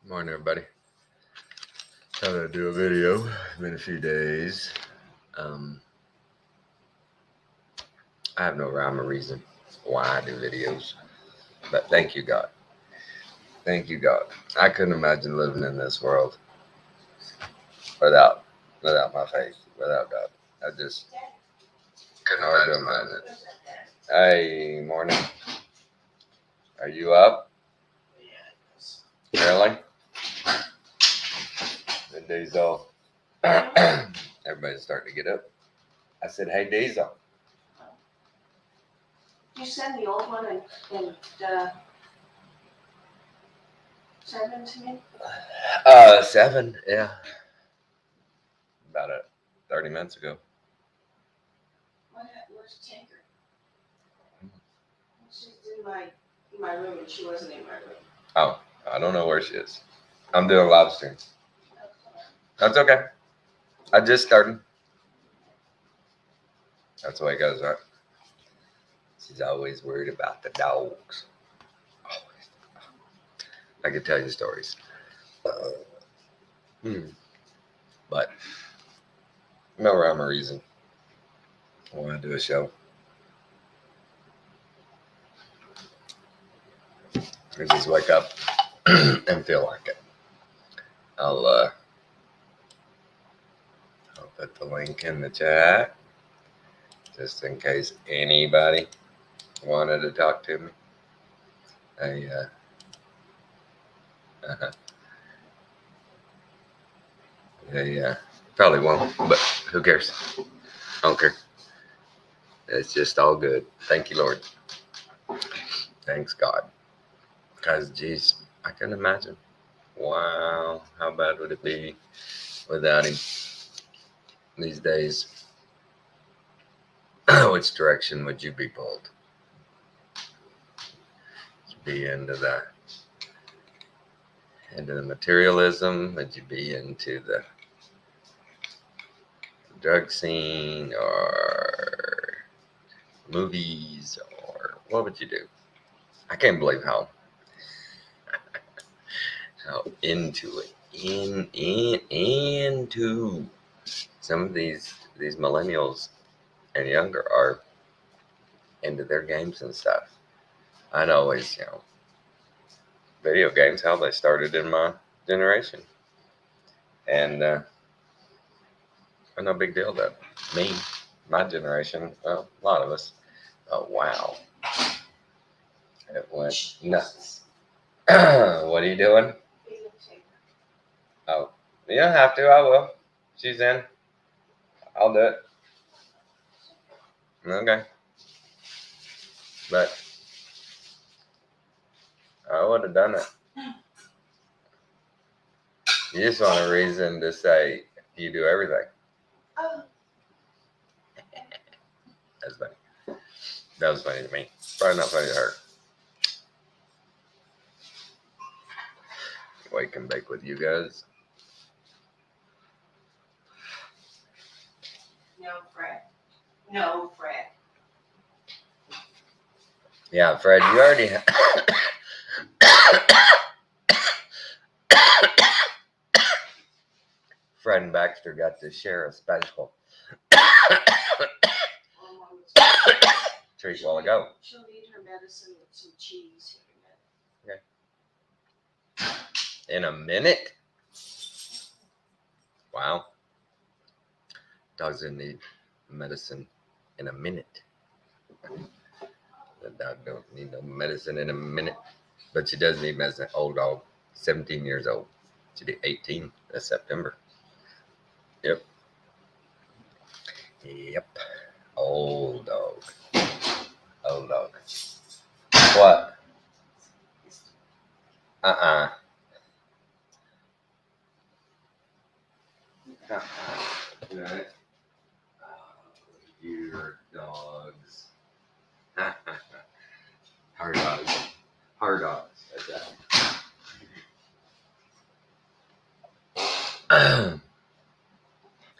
Morning, everybody. Thought I'd do a video. It's been a few days. Um, I have no rhyme or reason why I do videos, but thank you, God. Thank you, God. I couldn't imagine living in this world without without my faith, without God. I just couldn't hard to imagine it. Hey, morning. Are you up? Really? The day's off. Everybody's starting to get up. I said, hey, Diesel. You send the old one and send them to me? 7, yeah. About 30 minutes ago. Where's Tinker? She's in my room, and she wasn't in my room. Oh, I don't know where she is. I'm doing live stream. That's okay. I just started. That's the way it goes, right? She's always worried about the dogs. Always. I could tell you stories. But no rhyme or reason. I want to do a show. I just wake up and feel like it. I'll put the link in the chat just in case anybody wanted to talk to me. They probably won't, but who cares? I don't care. It's just all good. Thank you, Lord. Thanks, God. Because, geez, I couldn't imagine. Wow, how bad would it be without Him these days? Which direction would you be pulled? Would you be into the materialism? Would you be into the drug scene or movies, or what would you do? I can't believe how into it, into some of these millennials and younger are into their games and stuff. I'd always, video games, how they started in my generation, and no big deal to me, my generation. Well, a lot of us. Oh wow, it went nuts. What are you doing? Oh, you don't have to. I will. She's in. I'll do it. Okay. But I would have done it. You just want a reason to say you do everything. Oh. That's funny. That was funny to me. Probably not funny to her. Wake and bake with you guys. No, Fred. Yeah, Fred, you already have. Fred and Baxter got to share a special treat a while ago. She'll need her medicine with some cheese. Okay. In a minute? Wow. Dogs didn't need medicine in a minute. The dog don't need no medicine in a minute. But she does need medicine. Old dog. 17 years old. She'll be 18 this September. Yep. Yep. Old dog. Old dog. What? Uh-uh. Right. Your dogs. Hard dogs. Hard dogs.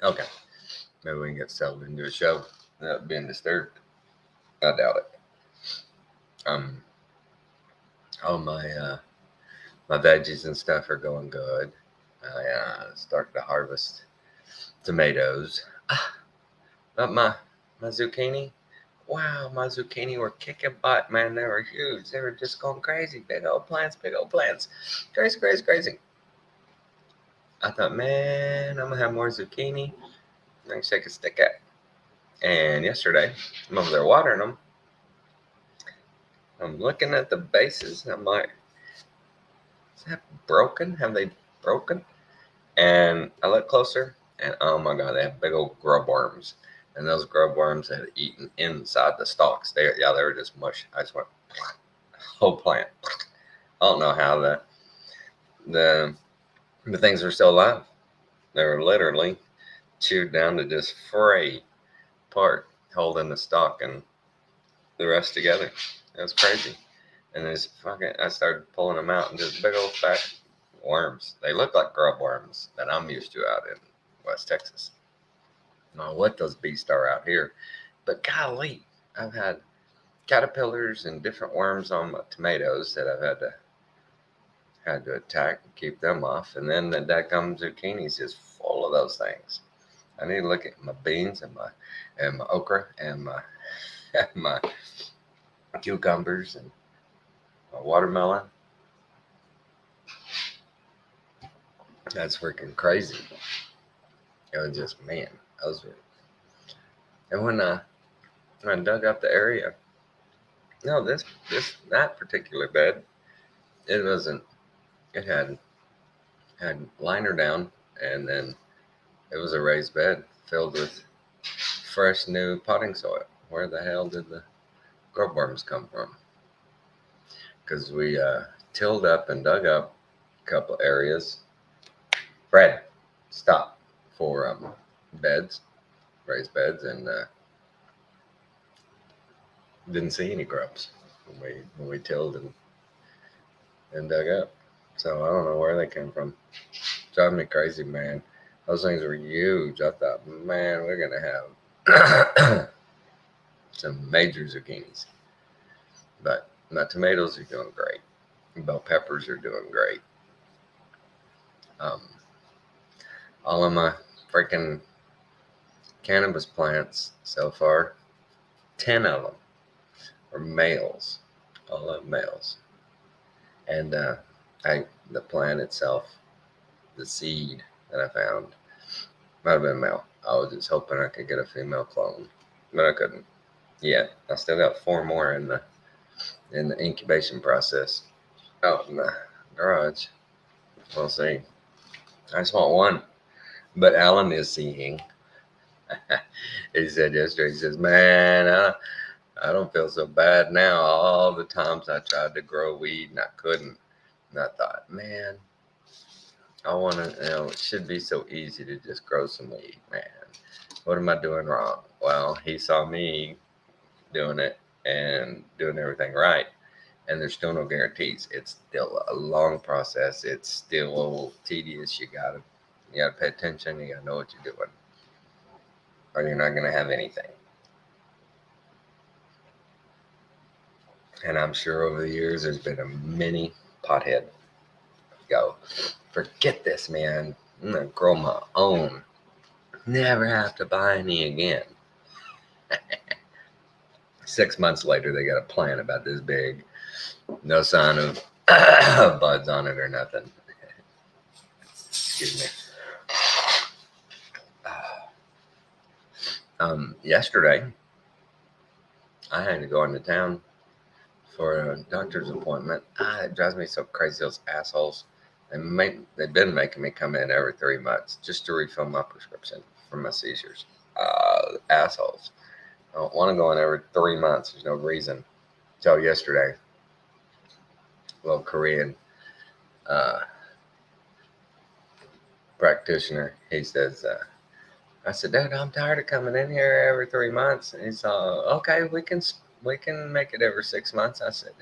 Okay. Maybe we can get settled into a show without being disturbed. I doubt it. All my My veggies and stuff are going good. I started to harvest tomatoes. But my zucchini, wow, my zucchini were kicking butt, man. They were huge. They were just going crazy. Big old plants, big old plants. Crazy, crazy, crazy. I thought, man, I'm gonna have more zucchini. I can shake a stick at. And yesterday, I'm over there watering them. I'm looking at the bases. And I'm like, is that broken? Have they broken? And I look closer, and oh my god, they have big old grub worms. And those grub worms had eaten inside the stalks. They were just mush. I just went whole plant. I don't know how the things are still alive. They were literally chewed down to just fray part, holding the stalk and the rest together. It was crazy. And I started pulling them out, and just big old fat worms. They look like grub worms that I'm used to out in West Texas. I don't know what those beasts are out here, but golly, I've had caterpillars and different worms on my tomatoes that I've had to attack and keep them off. And then the dadgum zucchini is just full of those things. I need to look at my beans and my okra and my my cucumbers and my watermelon. That's freaking crazy. It was just, man, those were. And when I dug up the area, no, that particular bed, it wasn't. It had liner down, and then it was a raised bed filled with fresh new potting soil. Where the hell did the grub worms come from? Because we tilled up and dug up a couple areas. Brad, stop for beds, raised beds, and didn't see any grubs when we tilled and dug up. So I don't know where they came from. Driving me crazy, man. Those things were huge. I thought, man, we're gonna have some major zucchinis. But my tomatoes are doing great. Bell peppers are doing great. All of my freaking cannabis plants so far, 10 of them are males. All of them males. And the plant itself, the seed that I found, might have been male. I was just hoping I could get a female clone, but I couldn't yet. I still got 4 more in the incubation process out in the garage. We'll see. I just want one, but Alan is seeing. He said yesterday, he says, man, I don't feel so bad now. All the times I tried to grow weed and I couldn't. And I thought, man, I want to, it should be so easy to just grow some weed, man. What am I doing wrong? Well, he saw me doing it and doing everything right. And there's still no guarantees. It's still a long process. It's still tedious. You gotta pay attention. You gotta know what you're doing, or you're not gonna have anything. And I'm sure over the years there's been a mini pothead go, forget this, man. I'm gonna grow my own. Never have to buy any again. 6 months later, they got a plant about this big. No sign of buds on it or nothing. Excuse me. Yesterday, I had to go into town for a doctor's appointment. It drives me so crazy, those assholes. They've been making me come in every 3 months just to refill my prescription for my seizures. Assholes. I don't want to go in every 3 months. There's no reason. So yesterday, little Korean practitioner, he says, I said, dude, I'm tired of coming in here every 3 months. And he's okay, we can make it every 6 months. I said,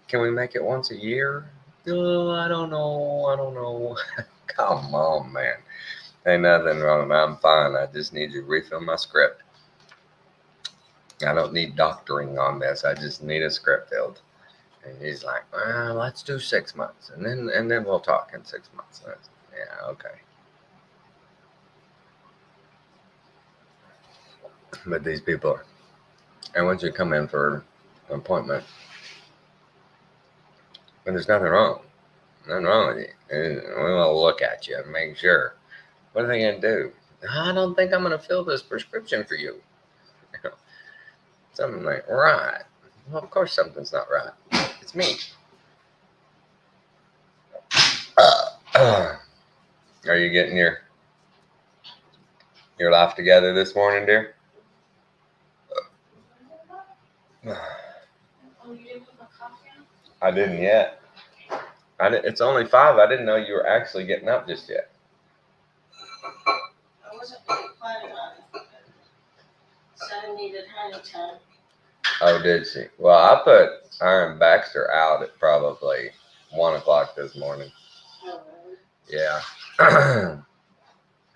can we make it once a year? Oh, I don't know. Come on, man. Ain't nothing wrong. I'm fine. I just need you to refill my script. I don't need doctoring on this. I just need a script filled. And he's like, well, let's do 6 months, and then we'll talk in 6 months. And I said, yeah, okay. But these people, and once you come in for an appointment, and there's nothing wrong with you, and we'll look at you and make sure. What are they gonna do? I don't think I'm gonna fill this prescription for you. Something like, right. Well, of course something's not right. It's me. Are you getting your life together this morning, dear? Oh, you didn't put my coffee on? I didn't yet. It's only 5. I didn't know you were actually getting up just yet. I wasn't really planning on it. Son needed honey time. Oh, did she? Well, I put Aaron Baxter out at probably 1 o'clock this morning. Oh, Yeah.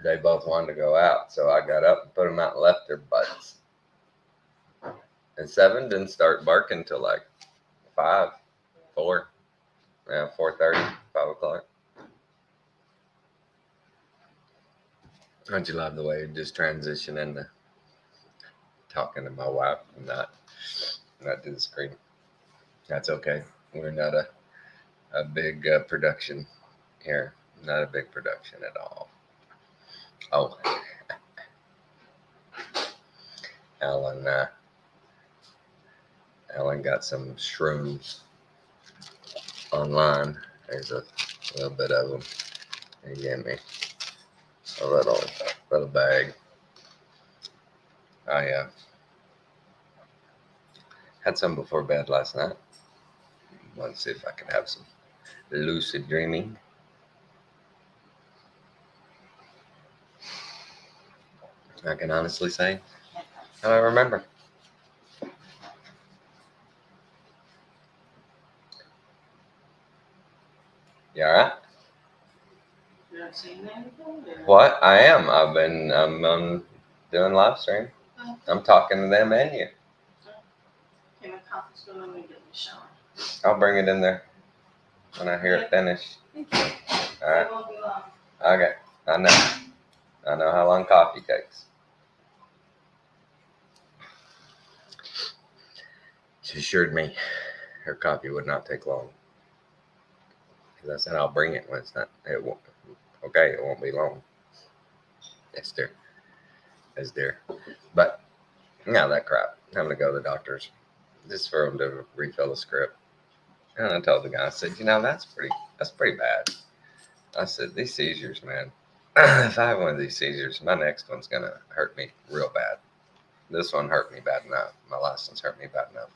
They both wanted to go out, so I got up and put them out and left their butts. And 7 didn't start barking till like 5, 4, 4:30, 5 o'clock. Don't you love the way you just transition into talking to my wife and not to the screen? That's okay. We're not a big production here. Not a big production at all. Oh, Alan got some shrooms online. There's a little bit of them. He gave me a little bag. I had some before bed last night. Want to see if I can have some lucid dreaming. I can honestly say I don't remember. You all right? you're not saying anything? Or? What? I am. I'm doing live stream. Oh. I'm talking to them and you. Okay, my coffee's going on when we get in the shower. I'll bring it in there when I hear it finish. Thank you. All right. It won't be long. Okay. I know how long coffee takes. She assured me her coffee would not take long. Because I said I'll bring it when it's not. It won't. Okay, it won't be long. Yes, dear. Yes, dear. But now that crap. I'm gonna go to the doctor's just for him to refill the script. And I told the guy, I said, that's pretty bad. I said, these seizures, man. If I have one of these seizures, my next one's gonna hurt me real bad. This one hurt me bad enough. My last one's hurt me bad enough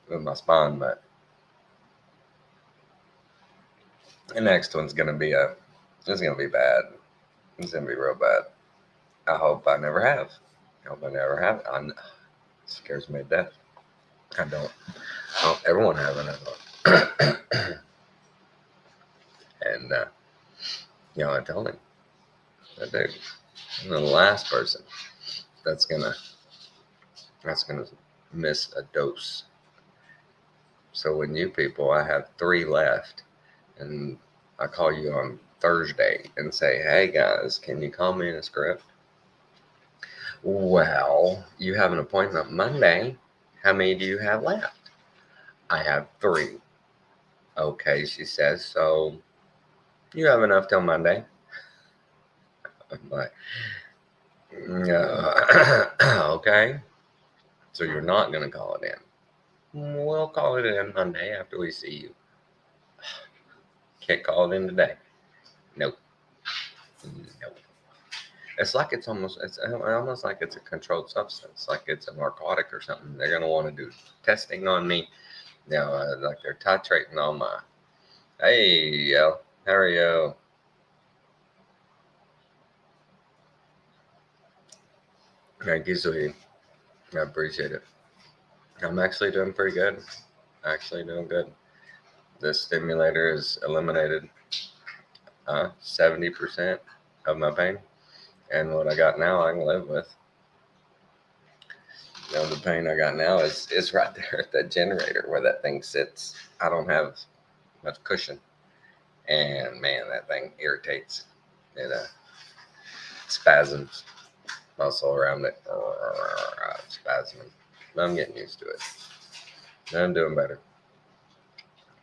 with my spine, but the next one's gonna be bad. It's gonna be real bad. I hope I never have. It scares me to death. I don't ever want to have another one. And I told him, dude, I'm the last person that's gonna miss a dose. So when you people, I have 3 left, and I call you on Thursday and say, hey guys, can you call me in a script? Well, you have an appointment Monday. How many do you have left? I have 3. Okay, she says, so you have enough till Monday? I'm like, okay. So you're not going to call it in? We'll call it in Monday after we see you. Can't call it in today. Nope. It's like it's almost like it's a controlled substance, like it's a narcotic or something. They're going to want to do testing on me. Like they're titrating on my, hey, how are you? Thank you, sweetie. I appreciate it. I'm actually doing pretty good. Actually doing good. This stimulator has eliminated 70% of my pain. And what I got now, I can live with. The pain I got now is right there at that generator where that thing sits. I don't have much cushion, and man, that thing irritates. It spasms muscle around it, spasming. But I'm getting used to it. I'm doing better.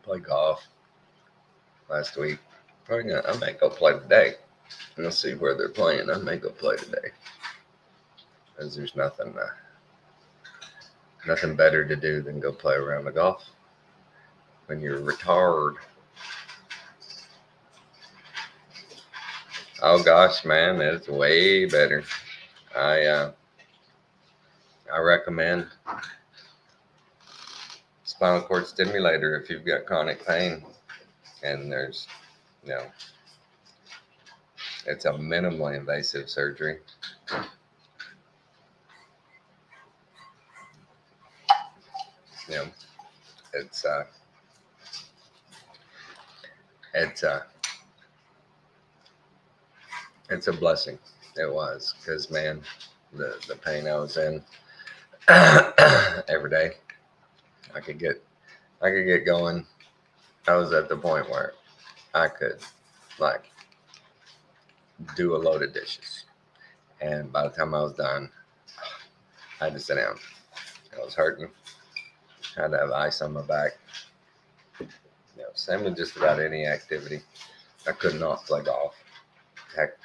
Played golf last week. I might go play today. We'll see where they're playing. I may go play today, because there's nothing better to do than go play around the golf when you're retarded. Oh gosh, man, it's way better. I recommend spinal cord stimulator if you've got chronic pain, and there's, it's a minimally invasive surgery. It's a blessing. It was, because man, the pain I was in every day, I could get going. I was at the point where I could do a load of dishes, and by the time I was done, I had to sit down. I was hurting. I had to have ice on my back. Same with just about any activity. I could not play golf. Heck,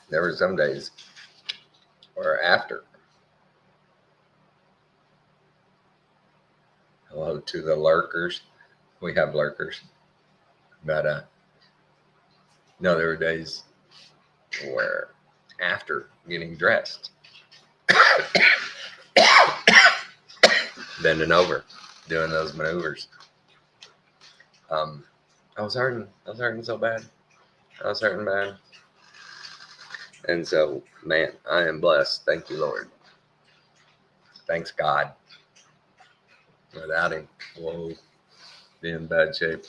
there were some days where after, hello to the lurkers. We have lurkers. But no, there were days where after getting dressed, bending over, doing those maneuvers, I was hurting so bad. I was hurting bad. And so, man, I am blessed. Thank you, Lord. Thanks, God. Without him, whoa, be in bad shape.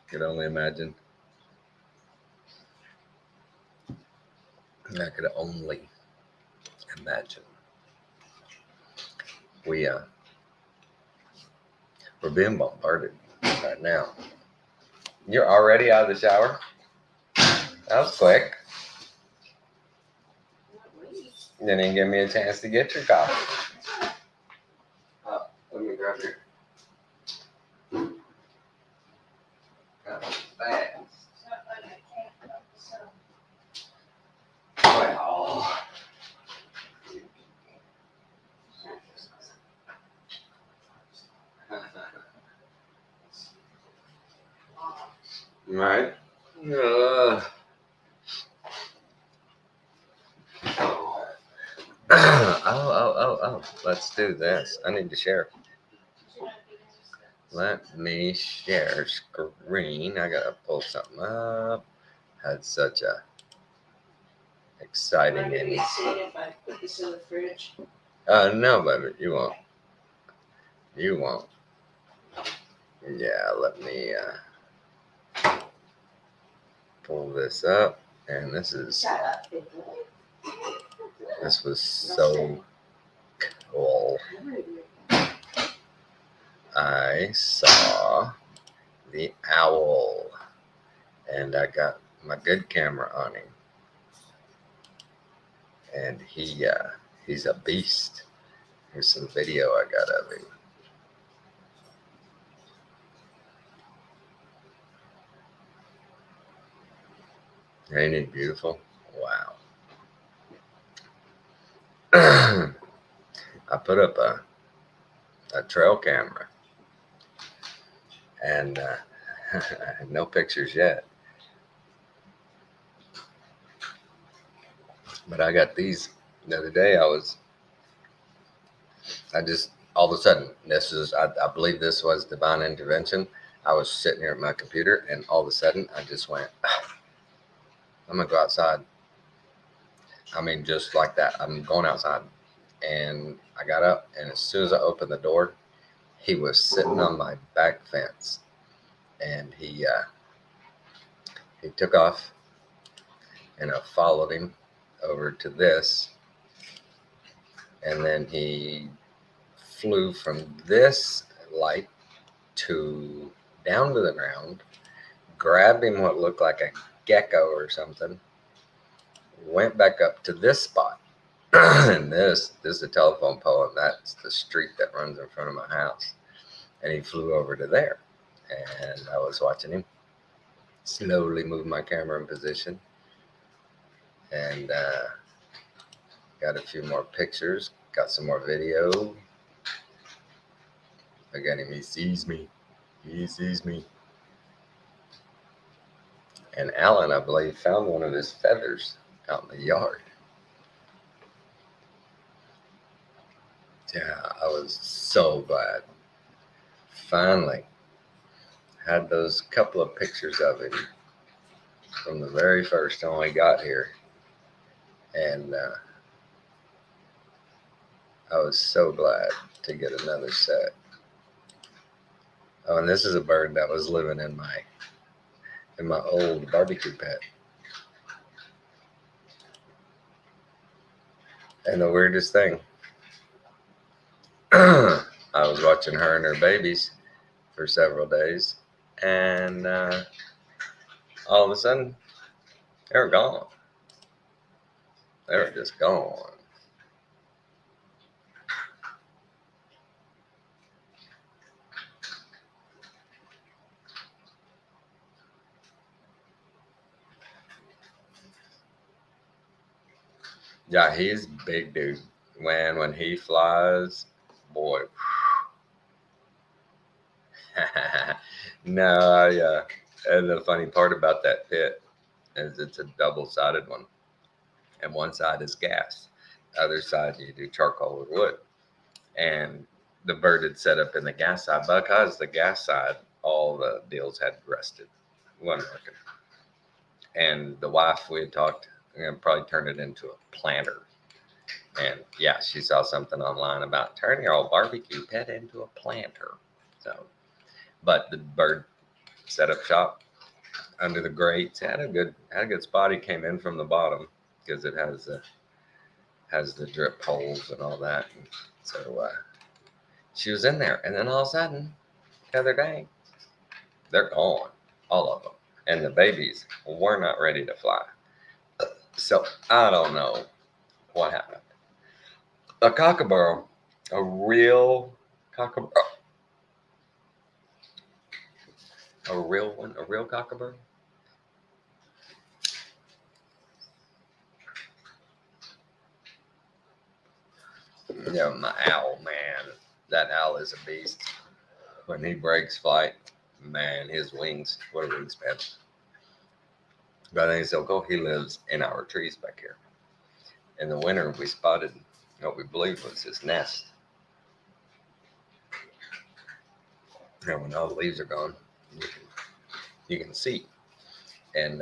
Could only imagine. I could only imagine. We're being bombarded right now. You're already out of the shower? That was quick. You didn't even give me a chance to get your coffee. Oh, let me grab your. That was fast. Well. Right. Oh. Let's do this. I need to share. Let me share screen. I gotta pull something up. Had such a exciting ending. See if I put this in the fridge. No, baby, you won't. You won't. Yeah, let me pull this up. And this was so cool. I saw the owl, and I got my good camera on him, and he's a beast. Here's some video I got of him. Ain't it beautiful? Wow. I put up a trail camera, and no pictures yet. But I got these the other day. I just, all of a sudden, I believe this was divine intervention. I was sitting here at my computer, and all of a sudden, I just went, I'm going to go outside. I mean, just like that. I'm going outside. And I got up, and as soon as I opened the door, he was sitting on my back fence. And he took off, and I followed him. over to this, and then he flew from this light to down to the ground, grabbed him what looked like a gecko or something, went back up to this spot. And this is a telephone pole, and that's the street that runs in front of my house. And he flew over to there, and I was watching him slowly move my camera in position, and got a few more pictures, got some more video. Again, he sees me. He sees me. And Alan, I believe, found one of his feathers out in the yard. Yeah, I was so glad. Finally had those couple of pictures of him from the very first time we got here. And I was so glad to get another set. Oh, and this is a bird that was living in my old barbecue pit. And the weirdest thing, I was watching her and her babies for several days, and all of a sudden, they were gone. They were just gone. Yeah, he's big, dude. When he flies, boy. No, yeah. And the funny part about that pit is it's a double-sided one, and one side is gas. The other side you do charcoal or wood. And the bird had set up in the gas side, because the gas side, all the deals had rusted, wasn't working. And the wife, we had talked, and probably turned it into a planter. And yeah, she saw something online about turning your old barbecue pit into a planter. So, but the bird set up shop under the grates, had a good spot. He came in from the bottom because it has the drip holes and all that. And so she was in there, and then all of a sudden, the other day, they're gone, all of them, and the babies were not ready to fly. So I don't know what happened. A cockaburro, a real cockaburro, a real one, a real cockaburro. Yeah, my owl, man, that owl is a beast. When he breaks flight, man, his wings, what a wingspan. But I think so cool. He lives in our trees back here. In the winter, we spotted what we believe was his nest. And when all the leaves are gone, you can see. And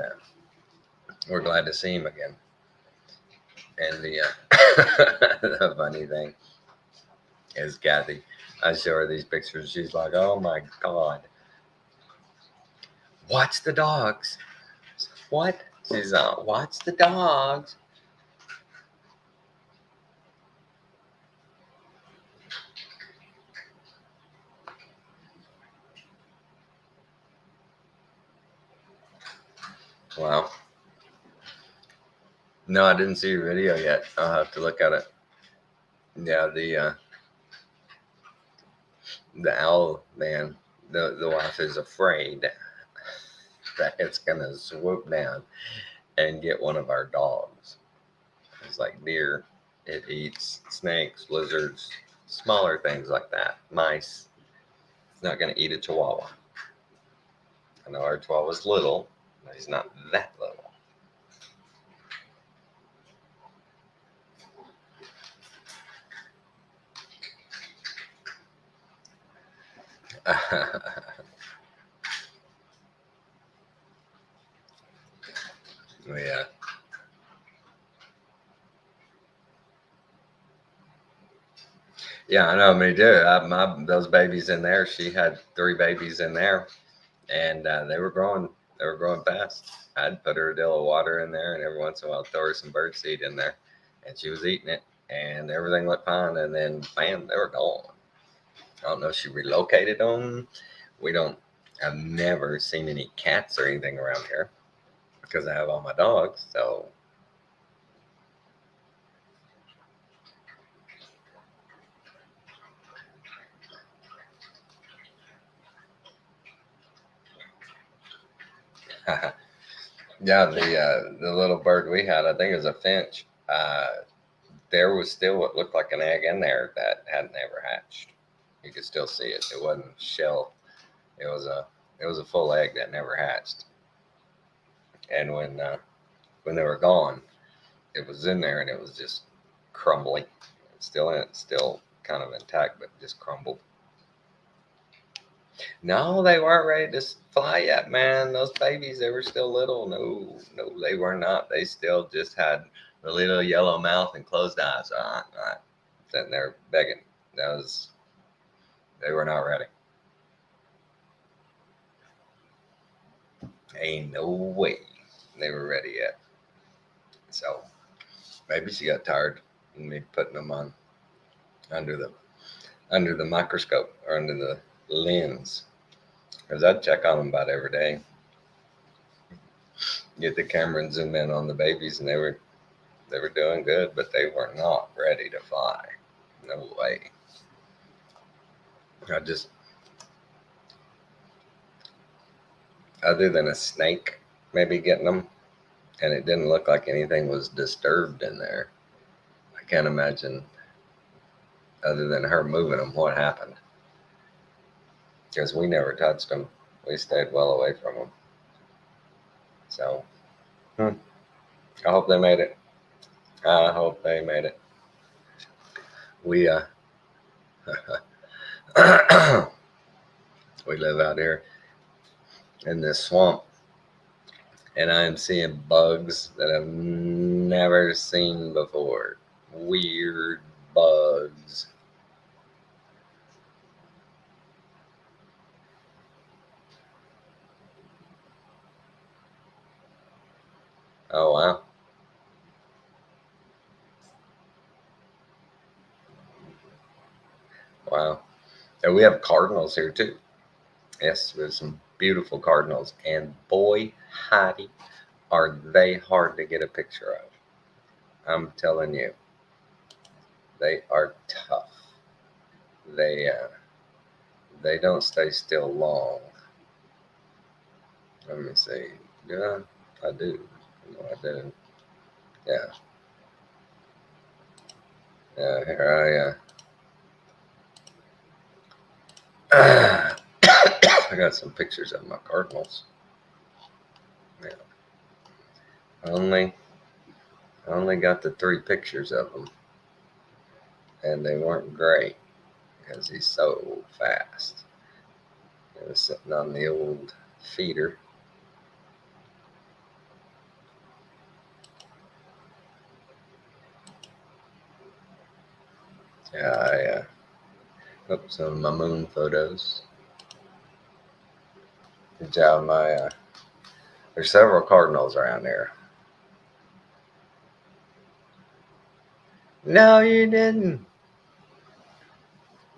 we're glad to see him again. And the the funny thing is, Kathy, I show her these pictures. She's like, "Oh my God, watch the dogs." What? She's watch the dogs. Wow. No, I didn't see your video yet. I'll have to look at it. Yeah, the owl, man, the wife is afraid that it's gonna swoop down and get one of our dogs. It's like deer. It eats snakes, lizards, smaller things like that. Mice. It's not gonna eat a chihuahua. I know our chihuahua's little, but he's not that little. Yeah. Yeah, I know. Me too. Those babies in there. She had 3 babies in there, and they were growing They were growing fast. I'd put her a dill of water in there, and every once in a while throw her some bird seed in there, and she was eating it, and everything looked fine. And then, bam, they were gone. I don't know if she relocated them. We don't. I've never seen any cats or anything around here because I have all my dogs. So yeah, the little bird we had, I think it was a finch. There was still what looked like an egg in there that had never hatched. You could still see it. It wasn't shell. It was a full egg that never hatched. And when they were gone, it was in there and it was just crumbling. It's still in it, still kind of intact, but just crumbled. No, they weren't ready to fly yet, man. Those babies, they were still little. No, no, they were not. They still just had a little yellow mouth and closed eyes. Sitting there begging. They were not ready. Ain't no way they were ready yet. So maybe she got tired of me putting them on under the microscope or under the lens. Because I'd check on them about every day. Get the camera and zoom in on the babies, and they were doing good, but they were not ready to fly. No way. I just, other than a snake maybe getting them, and it didn't look like anything was disturbed in there. I can't imagine, other than her moving them, what happened. Because we never touched them. We stayed well away from them. So, I hope they made it. I hope they made it. We we live out here in this swamp, and I am seeing bugs that I've never seen before. Weird bugs. Oh wow. Wow. And we have cardinals here too. Yes, there's some beautiful cardinals. And boy, howdy, are they hard to get a picture of. I'm telling you, they are tough. They don't stay still long. Let me see. Yeah, I do. No, I do. Yeah. Yeah, here I got some pictures of my cardinals. Yeah. I only got the 3 pictures of them, and they weren't great because he's so fast. He was sitting on the old feeder. Yeah, some of my moon photos. Good job, my. There's several cardinals around here. No, you didn't.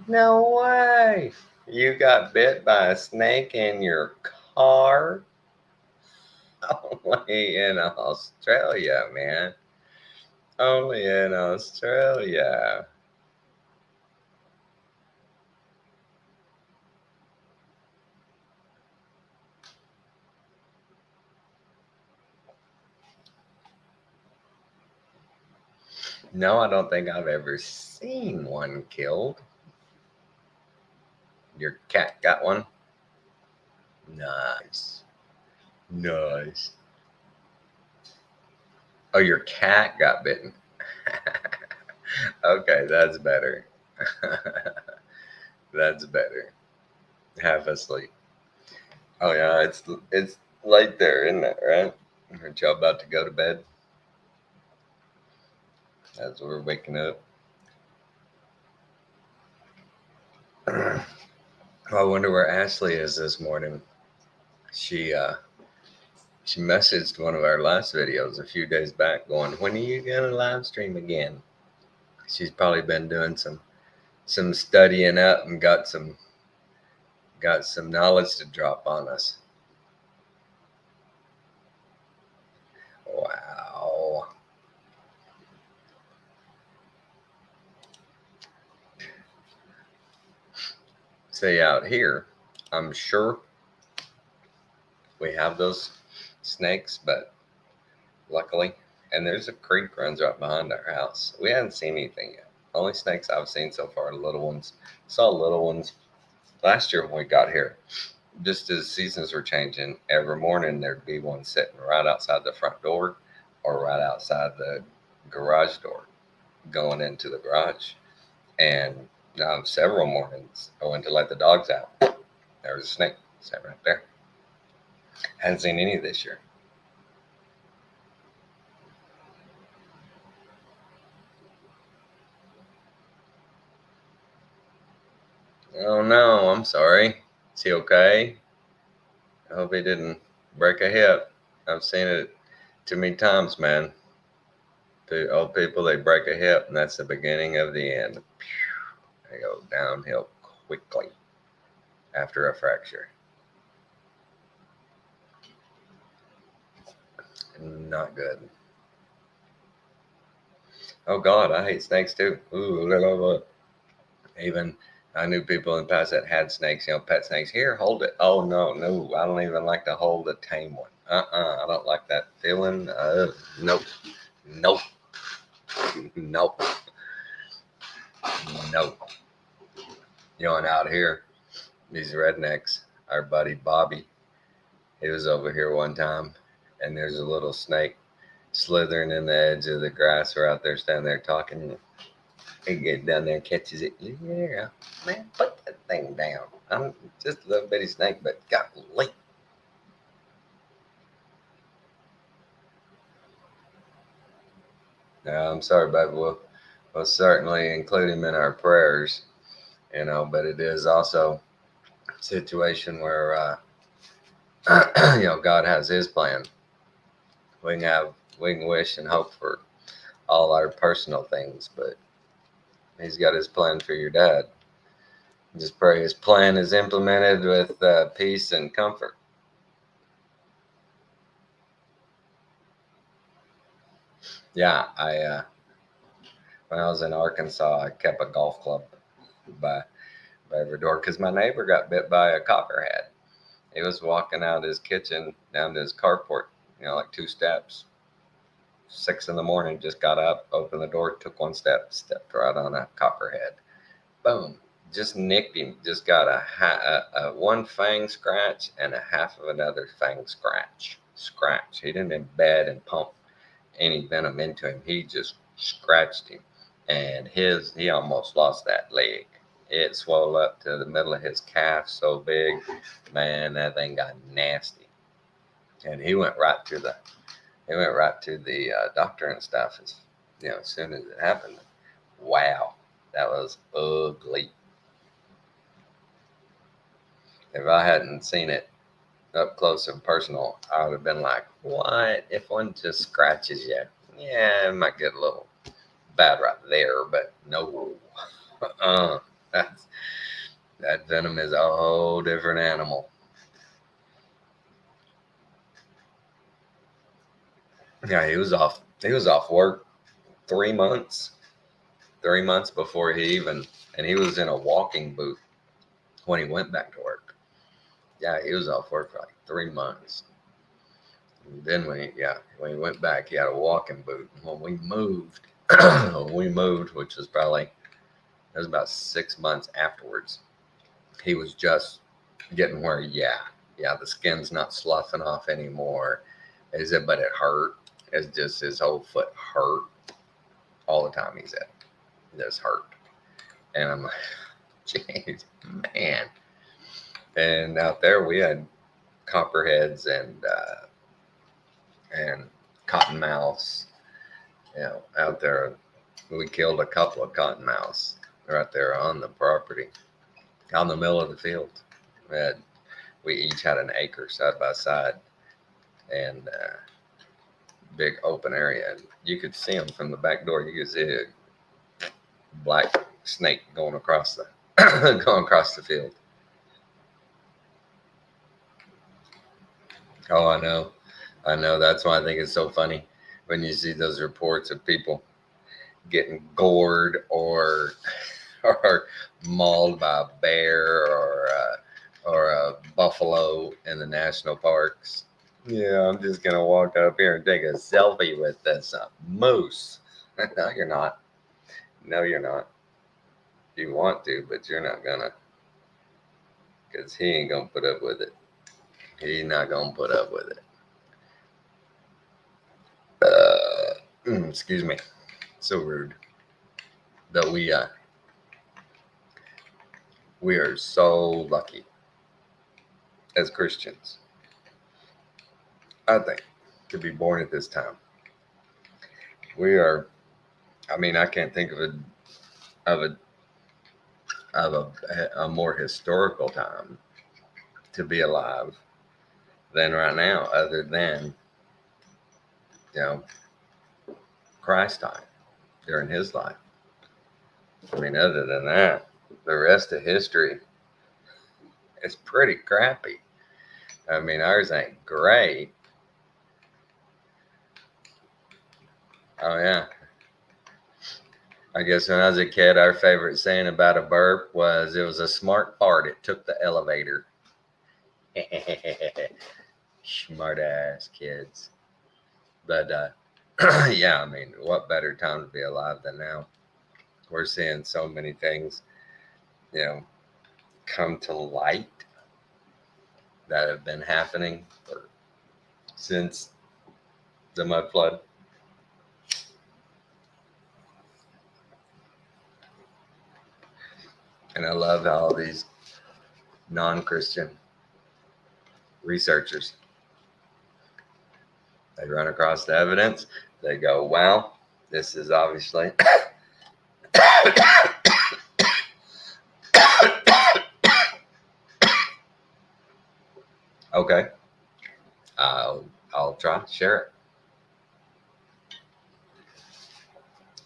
No way. You got bit by a snake in your car? Only in Australia, man. Only in Australia. No, I don't think I've ever seen one killed. Your cat got one? Nice. Nice. Oh, your cat got bitten. Okay, that's better. That's better. Half asleep. Oh yeah, it's late there, isn't it? Right? Aren't y'all about to go to bed? As we're waking up. I wonder where Ashley is this morning. She She messaged one of our last videos a few days back going, when are you going to live stream again? She's probably been doing some studying up and got some knowledge to drop on us. Wow. See, out here, I'm sure we have those snakes, but luckily, and there's a creek runs right behind our house. We haven't seen anything yet. Only snakes I've seen so far are little ones. Saw little ones last year when we got here. Just as seasons were changing, every morning there'd be one sitting right outside the front door or right outside the garage door going into the garage. And several mornings I went to let the dogs out. There was a snake sitting right there. Hadn't seen any this year. Oh no, I'm sorry. Is he okay? I hope he didn't break a hip. I've seen it too many times, man. The old people, they break a hip, and that's the beginning of the end. They go downhill quickly after a fracture. Not good. Oh God, I hate snakes too. Ooh, blah, blah, blah. Even I knew people in the past that had snakes, pet snakes. Here, hold it. Oh no, I don't even like to hold a tame one. I don't like that feeling. Nope. Nope. Nope. Nope. And out here, these rednecks, our buddy Bobby, he was over here one time, and there's a little snake slithering in the edge of the grass. We're out there standing there talking. He gets down there and catches it. Yeah, man, put that thing down. I'm just a little bitty snake, but golly. No, I'm sorry, baby. We'll certainly include him in our prayers, but it is also a situation where, God has his plan. We can wish and hope for all our personal things, but he's got his plan for your dad. Just pray his plan is implemented with peace and comfort. Yeah, when I was in Arkansas, I kept a golf club by every door because my neighbor got bit by a copperhead. He was walking out his kitchen down to his carport, like 2 steps. 6 a.m, just got up, opened the door, took 1 step, stepped right on a copperhead. Boom. Just nicked him. Just got a 1 fang scratch and a half of another fang scratch. He didn't embed and pump any venom into him. He just scratched him, and he almost lost that leg. It swelled up to the middle of his calf so big, man, that thing got nasty. And he went right to the doctor and stuff as soon as it happened. Wow, that was ugly. If I hadn't seen it up close and personal, I would have been like, what? If one just scratches you, yeah, it might get a little bad right there, but no. That venom is a whole different animal. Yeah, he was off work 3 months. 3 months before and he was in a walking booth when he went back to work. Yeah, he was off work for like 3 months. And then when he went back, he had a walking boot. And when we moved, which was about 6 months afterwards, he was just getting where, the skin's not sloughing off anymore. But it hurt. It's just his whole foot hurt all the time. He said, "This hurt," and I'm like, "Jeez, man!" And out there we had copperheads and cottonmouths. Out there we killed a couple of cottonmouths right there on the property, out in the middle of the field. We each had an acre side by side. and big open area. And you could see them from the back door. You could see a black snake going across the going across the field. Oh, I know. I know. That's why I think it's so funny when you see those reports of people getting gored or or mauled by a bear or a buffalo in the national parks. Yeah, I'm just gonna walk up here and take a selfie with this moose. No, you're not. No, you're not. You want to, but you're not gonna, because he ain't gonna put up with it. He's not gonna put up with it. Excuse me. So rude. That we are so lucky as Christians, I think, to be born at this time. We are. I mean, I can't think of a a more historical time to be alive than right now, other than Christ time during his life. I mean, other than that, the rest of history is pretty crappy. I mean, ours ain't great. Oh yeah. I guess when I was a kid, our favorite saying about a burp was, it was a smart fart. It took the elevator. Smart ass kids. But yeah, I mean, what better time to be alive than now? We're seeing so many things, come to light that have been happening since the mud flood. And I love how all these non-Christian researchers, they run across the evidence. They go, well, this is obviously okay. I'll try share it.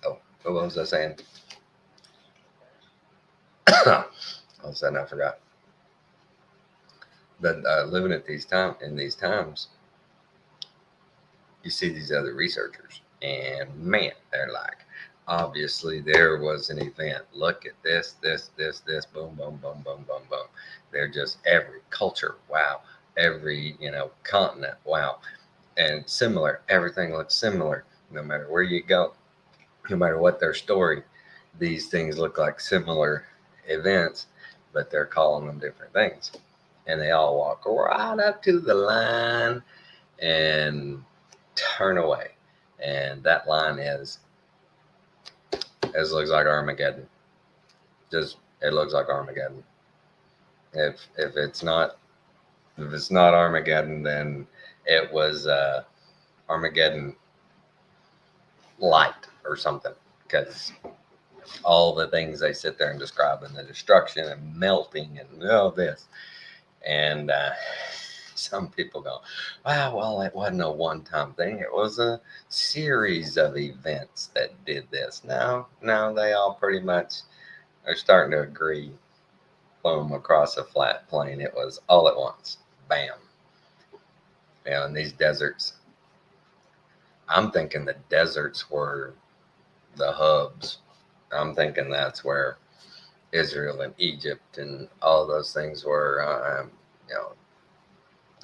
Oh, what was I saying? All of a sudden I forgot. But living at in these times, you see these other researchers, and man, they're like, obviously there was an event. Look at this, boom, boom, boom, boom, boom, boom. They're just every culture, wow. Every continent, wow. And similar, everything looks similar, no matter where you go, no matter what their story. These things look like similar events, but they're calling them different things. And they all walk right up to the line and turn away. And that line looks like Armageddon. It looks like Armageddon. If it's not Armageddon, then it was Armageddon light or something, because all the things they sit there and describe, and the destruction and melting and all this. And some people go, wow, well, it wasn't a one-time thing. It was a series of events that did this. Now they all pretty much are starting to agree. Boom, across a flat plain. It was all at once. Bam. In these deserts. I'm thinking the deserts were the hubs. I'm thinking that's where Israel and Egypt and all those things were.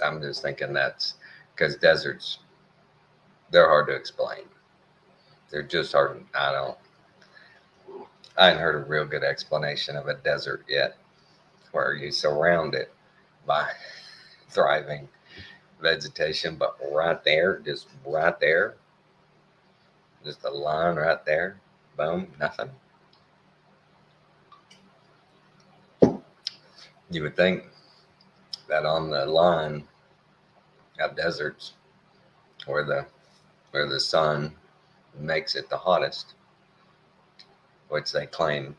I'm just thinking that's because deserts, they're hard to explain. They're just hard. I hadn't heard a real good explanation of a desert yet, where you surround it by thriving vegetation, but just a line right there, boom, nothing. You would think that on the line of deserts, where the sun makes it the hottest, which they claim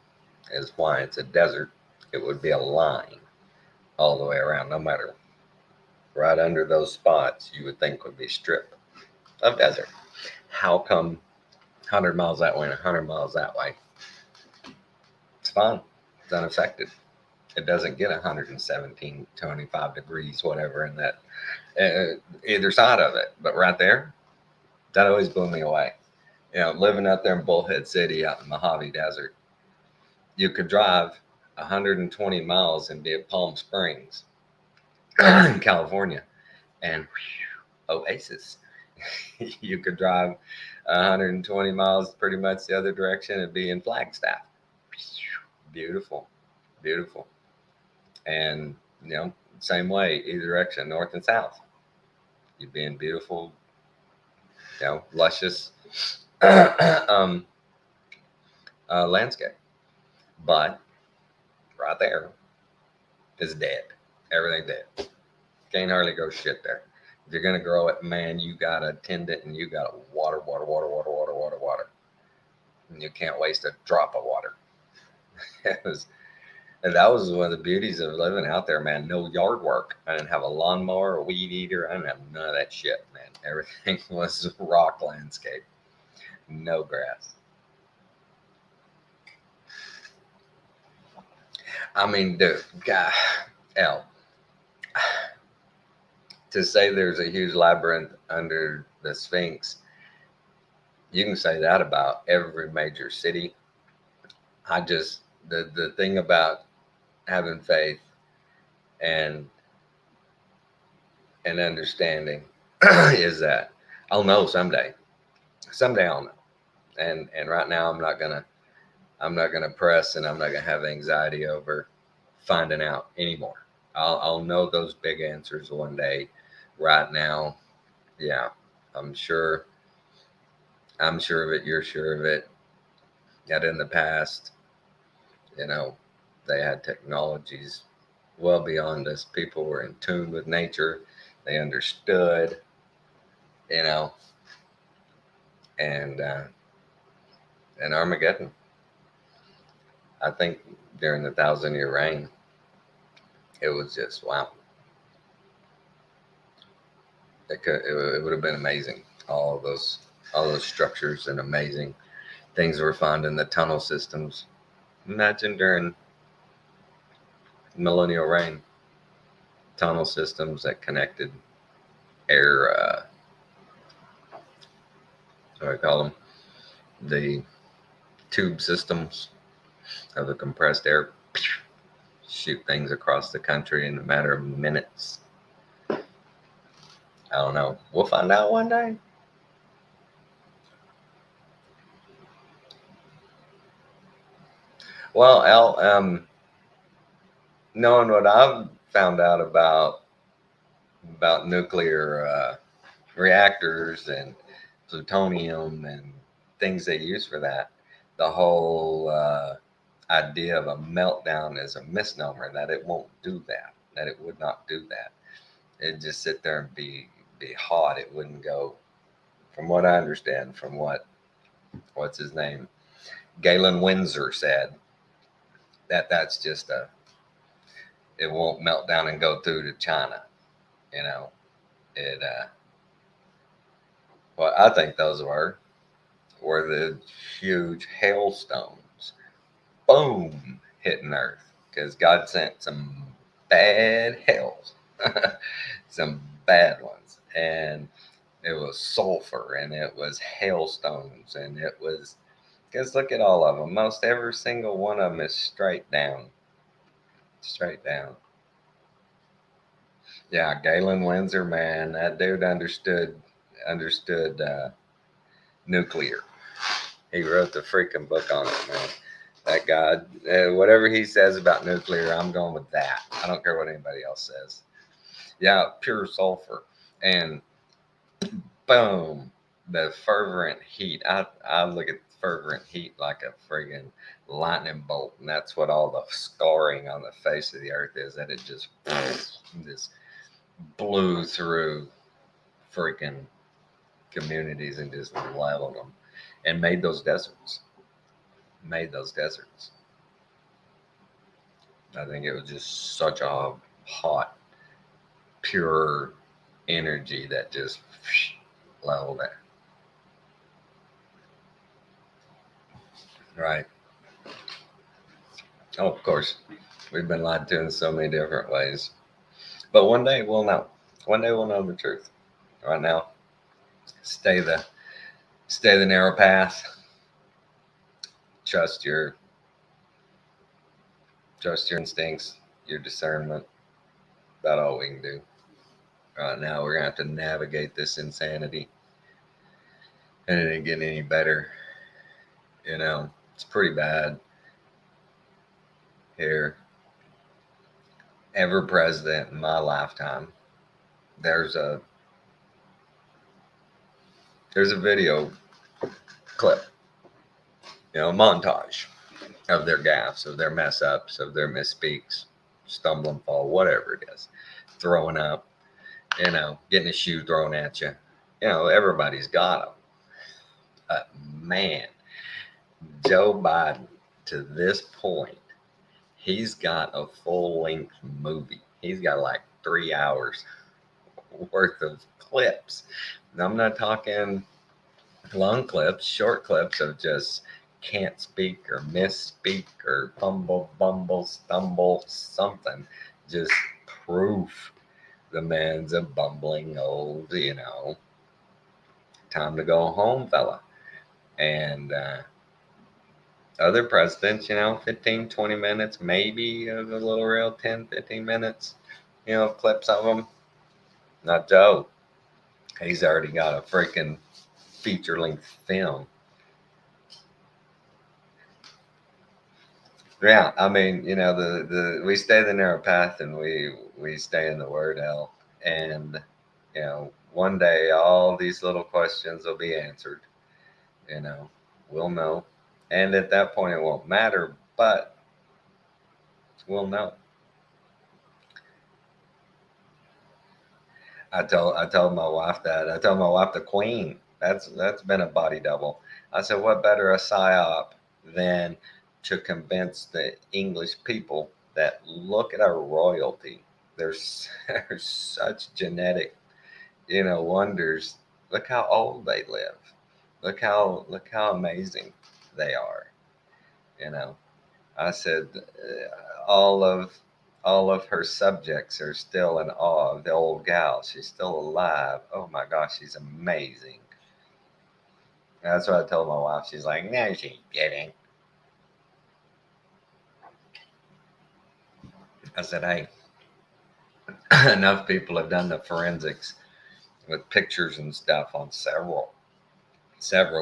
is why it's a desert, it would be a line all the way around, no matter right under those spots you would think would be strip of desert. How come 100 miles that way and 100 miles that way? It's fine. It's unaffected. It doesn't get 117, 25 degrees, whatever, in that either side of it. But right there, that always blew me away. You know, living out there in Bullhead City, out in the Mojave Desert, you could drive 120 miles and be at Palm Springs, in California, and oasis. You could drive 120 miles pretty much the other direction and be in Flagstaff. Beautiful, beautiful. And, you know, same way, either direction, north and south. You'd be in beautiful, you know, luscious landscape. But right there is dead. Everything dead. Can't hardly grow shit there. If you're gonna grow it, man, you gotta tend it and you gotta water. And you can't waste a drop of water. And that was one of the beauties of living out there, man. No yard work. I didn't have a lawnmower, a weed eater. I didn't have none of that shit, man. Everything was rock landscape. No grass. I mean, dude, God, hell. To say there's a huge labyrinth under the Sphinx, you can say that about every major city. The thing about having faith and understanding is that I'll know someday. Someday I'll know. And right now I'm not gonna press, and I'm not gonna have anxiety over finding out anymore. I'll know those big answers one day. Right now, yeah, I'm sure. I'm sure of it. You're sure of it. Yet in the past, you know, they had technologies well beyond us. People were in tune with nature. They understood, you know, and Armageddon. I think during the 1,000-year reign, it was just wow. It would have been amazing. All those structures and amazing things were found in the tunnel systems. Imagine during millennial reign, tunnel systems that connected air. What do I call them? The tube systems of the compressed air. Shoot things across the country in a matter of minutes. I don't know. We'll find out one day. Well, Al, knowing what I've found out about nuclear reactors and plutonium and things they use for that, the whole idea of a meltdown is a misnomer. That it won't do that. That it would not do that. It'd just sit there and be hot. It wouldn't go. From what I understand, from what's his name, Galen Windsor said, that's just it won't melt down and go through to China. You know, it. Well, I think those were the huge hailstones, boom, hitting Earth because God sent some bad hails, some bad ones, and it was sulfur and it was hailstones and it was. Because look at all of them. Most every single one of them is straight down. Straight down. Yeah, Galen Windsor, man, that dude understood nuclear. He wrote the freaking book on it, man. That guy, whatever he says about nuclear, I'm going with that. I don't care what anybody else says. Yeah, pure sulfur, and boom, the fervent heat. I look at fervent heat like a friggin' lightning bolt, and that's what all the scarring on the face of the earth is. That it just blew through freaking communities and just leveled them and made those deserts. I think it was just such a hot, pure energy that just leveled it. Right. Oh, of course, we've been lied to in so many different ways. But one day we'll know. One day we'll know the truth. Right now, stay the narrow path. Trust your instincts, your discernment. About all we can do. Right now, we're gonna have to navigate this insanity, and it ain't getting any better. You know, it's pretty bad here. Every president in my lifetime, there's a video clip, montage of their gaffes, of their mess ups, of their misspeaks, stumble and fall, whatever it is, throwing up, getting a shoe thrown at you. Everybody's got them. But man, Joe Biden, to this point, he's got a full length movie. He's got like 3 hours worth of clips. Now, I'm not talking long clips, short clips of just can't speak or misspeak or fumble, bumble, stumble, something. Just proof the man's a bumbling old, time to go home fella. And other presidents, 15, 20 minutes, maybe a little real, 10, 15 minutes, clips of them. Not Joe. He's already got a freaking feature-length film. Yeah, I mean, we stay the narrow path and we stay in the word hell. And, one day all these little questions will be answered. We'll know. And at that point it won't matter, but we'll know. I told my wife that. I told my wife the queen. That's been a body double. I said, what better a psyop than to convince the English people that look at our royalty. There's such genetic, wonders. Look how old they live. Look how amazing they are. I said all of her subjects are still in awe of the old gal. She's still alive. Oh my gosh, she's amazing. That's what I told my wife. She's like, no, she ain't kidding. I said, hey, enough people have done the forensics with pictures and stuff on several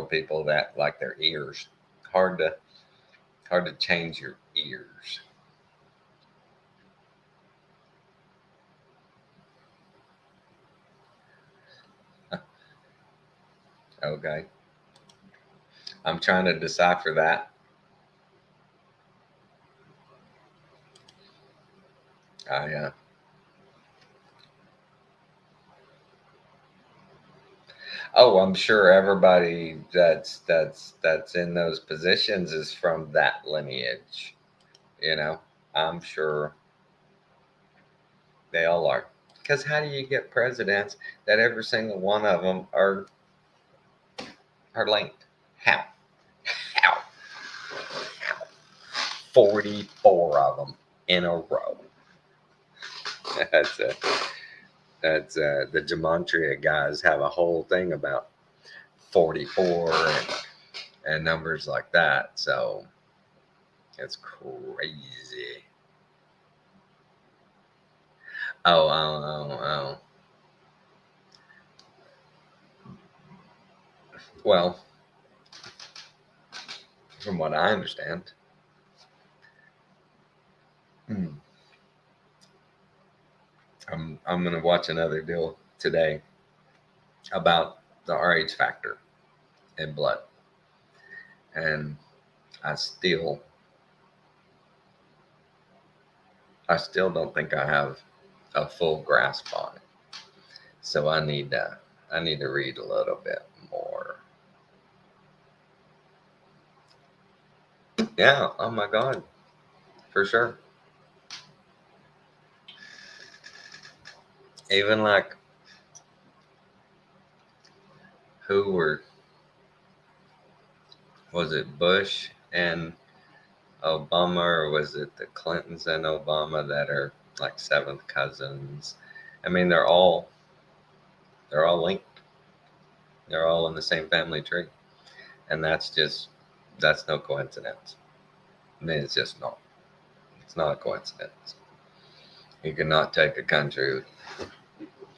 people that like their ears. Hard to change your ears. Okay. I'm trying to decipher that. Oh, I'm sure everybody that's in those positions is from that lineage. I'm sure they all are. Because how do you get presidents that every single one of them are linked? How? How? 44 of them in a row. That's the gematria guys have a whole thing about 44 and numbers like that. So it's crazy. Oh. Well, from what I understand, I'm gonna watch another deal today about the RH factor in blood, and I still don't think I have a full grasp on it. So I need to read a little bit more. Yeah. Oh my God. For sure. Even like was it Bush and Obama, or was it the Clintons and Obama that are like seventh cousins? I mean, they're all linked. They're all in the same family tree, and that's no coincidence. I mean, it's just not. It's not a coincidence. You cannot take a country with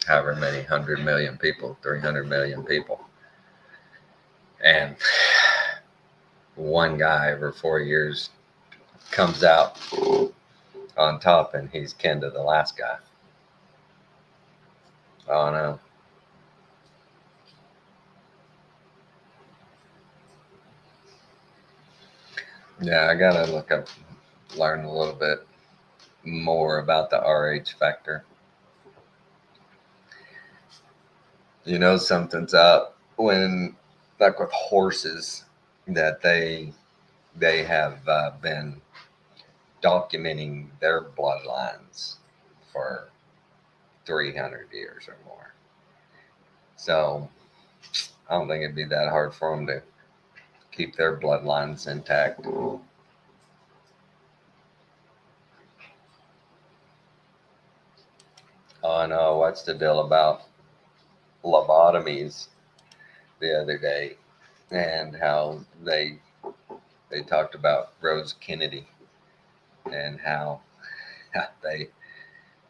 however many 100 million people, 300 million people, and one guy over 4 years comes out on top, and he's kin to the last guy. Oh no. Yeah, I gotta learn a little bit more about the RH factor. You know, something's up when, like with horses, that they have been documenting their bloodlines for 300 years or more. So I don't think it'd be that hard for them to keep their bloodlines intact. Oh no, what's the deal about lobotomies the other day, and how they talked about Rose Kennedy, and how they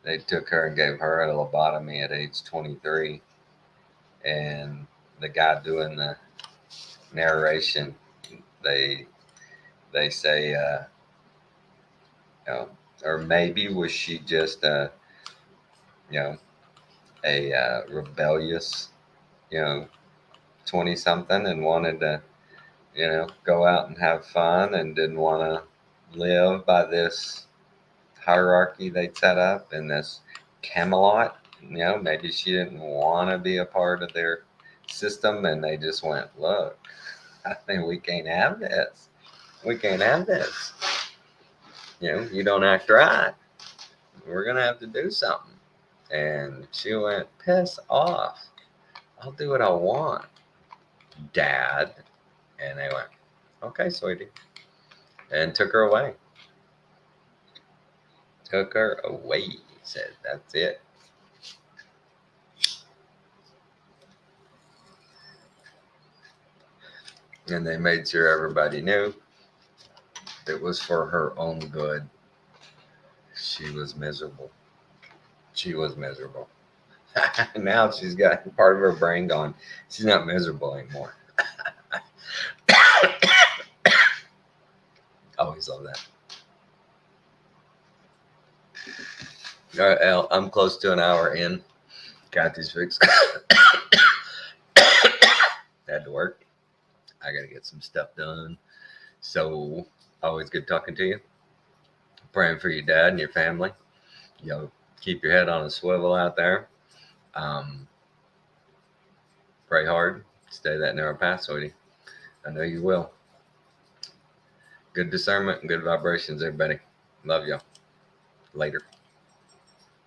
they took her and gave her a lobotomy at age 23, and the guy doing the narration, they they say, you know, or maybe was she just you know a rebellious, 20 something, and wanted to, go out and have fun, and didn't want to live by this hierarchy they'd set up in this Camelot. Maybe she didn't want to be a part of their system, and they just went, look, I think we can't have this. We can't have this. You don't act right. We're going to have to do something. And she went, piss off. I'll do what I want, Dad. And they went, okay, sweetie. And took her away. Took her away. Said, that's it. And they made sure everybody knew it was for her own good. She was miserable. She was miserable. Now she's got part of her brain gone. She's not miserable anymore. Always love that. All right, Al, I'm close to an hour in. Got these fixed. Had to work. I got to get some stuff done. So, always good talking to you. Praying for your dad and your family. Keep your head on a swivel out there. Pray hard. Stay that narrow path, sweetie. I know you will. Good discernment and good vibrations, everybody. Love y'all. Later.